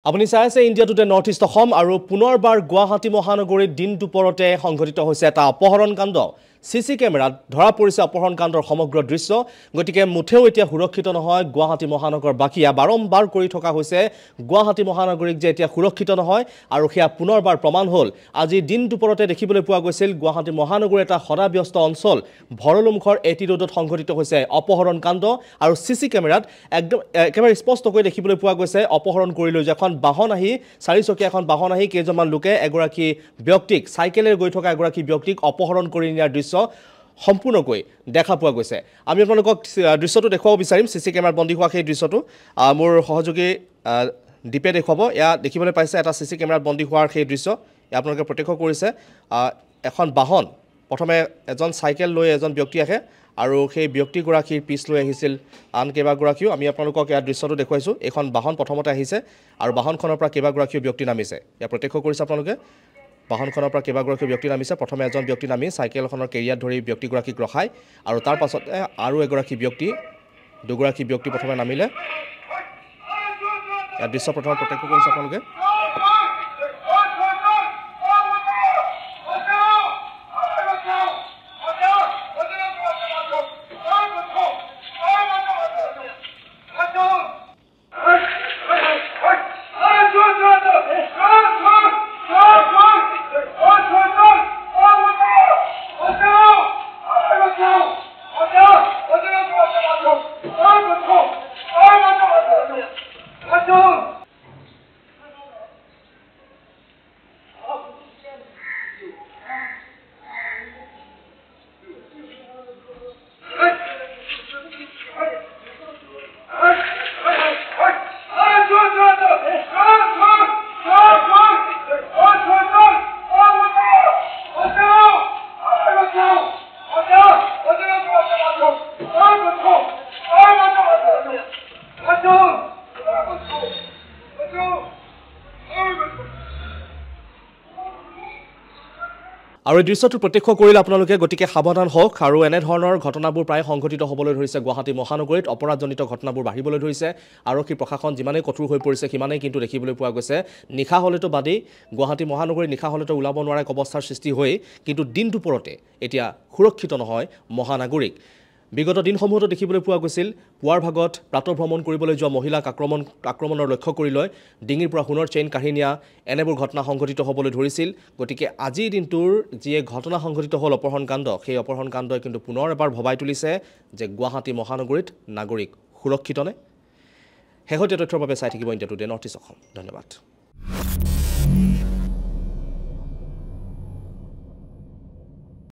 আপুনি চাই আছে India today north east Assam আৰু পুনৰবাৰ গুৱাহাটী মহানগৰীত দিন দুপৰতে সংঘটিত হৈছে এটা অপহৰণ কাণ্ড সিসি কেমেৰাত ধৰা পৰিছে অপহৰণ কাণ্ডৰ সমগ্ৰ দৃশ্য গতিকে মুঠেও এতিয়া সুৰক্ষিত নহয় গুৱাহাটী মহানগৰ বাকিয়া বাৰম্বাৰ কৰি থকা হৈছে গুৱাহাটী মহানগৰীক যে এতিয়া সুৰক্ষিত নহয় আৰু সেয়া পুনৰবাৰ প্ৰমাণ হ'ল আজি দিন দুপৰতে দেখিবলৈ পোৱা গৈছিল গুৱাহাটী মহানগৰ এটা সদাব্যস্ত অঞ্চল ভৰলুমুখৰ এটি ৰোডত সংঘটিত হৈছে অপহৰণ কাণ্ড আৰু সিসি কেমেৰাত একদম একেবাৰে স্পষ্টকৈ দেখিবলৈ পোৱা গৈছে অপহৰণ কৰি লৈ এখন বাহন আহি চাৰিচকীয়া এখন বাহন আহি কেইজনমান লোকে এগৰাকী ব্যক্তিক সাইকেলেৰে গৈ থকা এগৰাকী ব্যক্তিক অপহৰণ কৰি নিয়াৰ দৃশ্য সম্পূৰ্ণকৈ দেখা পোৱা গৈছে আমি আপোনালোকক দৃশ্যটো দেখুৱাব বিচাৰিম সিসি কেমেৰাত বন্দী হোৱা সেই দৃশ্যটো মোৰ সহযোগী দীপে দেখুৱাব ইয়া দেখিবলৈ পাইছে এটা সিসি কেমেৰাত বন্দী হোৱাৰ সেই দৃশ্য আপোনালোকে প্ৰত্যক্ষ কৰিছে এখন বাহন প্ৰথমে এজন সাইকেল লৈ এজন ব্যক্তি আহে আৰু সেই ব্যক্তিগৰাকীৰ পিছ লৈ আহিছিল আন কেইবাগৰাকীও আমি আপোনালোকক ইয়াৰ দৃশ্যটো দেখুৱাইছোঁ এখন বাহন প্ৰথমতে আহিছে আৰু বাহনখনৰ পৰা কেইবাগৰাকীও ব্যক্তি নামিছে ইয়াৰ প্ৰত্যক্ষ কৰিছে আপোনালোকে বাহনখনৰ পৰা কেইবাগৰাকীও ব্যক্তি নামিছে প্ৰথমে এজন ব্যক্তি নামি সাইকেলখনৰ কেৰিয়াৰ ধৰি ব্যক্তিগৰাকীক ৰখাই আৰু তাৰ পাছতে আৰু এগৰাকী ব্যক্তি দুগৰাকী ব্যক্তি প্ৰথমে নামিলে ইয়াৰ দৃশ্য প্ৰথমে প্ৰত্যক্ষ কৰিছে আপোনালোকে আৰু এই দৃশ্যটো প্ৰত্যক্ষ কৰিলে আপোনালোকে গতিকে সাৱধান হওক আৰু এনে ধৰণৰ ঘটনাবোৰ প্ৰায় সংঘটিত হ'বলৈ ধৰিছে গুৱাহাটী মহানগৰীত অপৰাধজনিত ঘটনাবোৰ বাঢ়িবলৈ ধৰিছে আৰক্ষী প্ৰশাসন যিমানেই কঠোৰ হৈ পৰিছে সিমানেই কিন্তু দেখিবলৈ পোৱা গৈছে নিশা হ'লেতো বাদেই গুৱাহাটী মহানগৰীত নিশা হ'লেতো ওলাব নোৱাৰা এক অৱস্থাৰ সৃষ্টি হৈ কিন্তু দিন দুপৰতে এতিয়া সুৰক্ষিত নহয় মহানগৰীক বিগত দিনসমূহতো দেখিবলৈ পোৱা গৈছিল পুৱাৰ ভাগত প্ৰাতঃভ্ৰমণ কৰিবলৈ যোৱা মহিলাক আক্ৰমণৰ লক্ষ্য কৰি লৈ ডিঙিৰ পৰা সোণৰ চেইন কাঢ়ি নিয়া এনেবোৰ ঘটনা সংঘটিত হ'বলৈ ধৰিছিল গতিকে আজিৰ দিনটোৰ যিয়ে ঘটনা সংঘটিত হ'ল অপহৰণ কাণ্ড সেই অপহৰণ কাণ্ডই কিন্তু পুনৰ এবাৰ ভবাই তুলিছে যে গুৱাহাটী মহানগৰীত নাগৰিক সুৰক্ষিত নে শেহতীয়া তথ্যৰ বাবে চাই থাকিব India today north east Assam ধন্যবাদ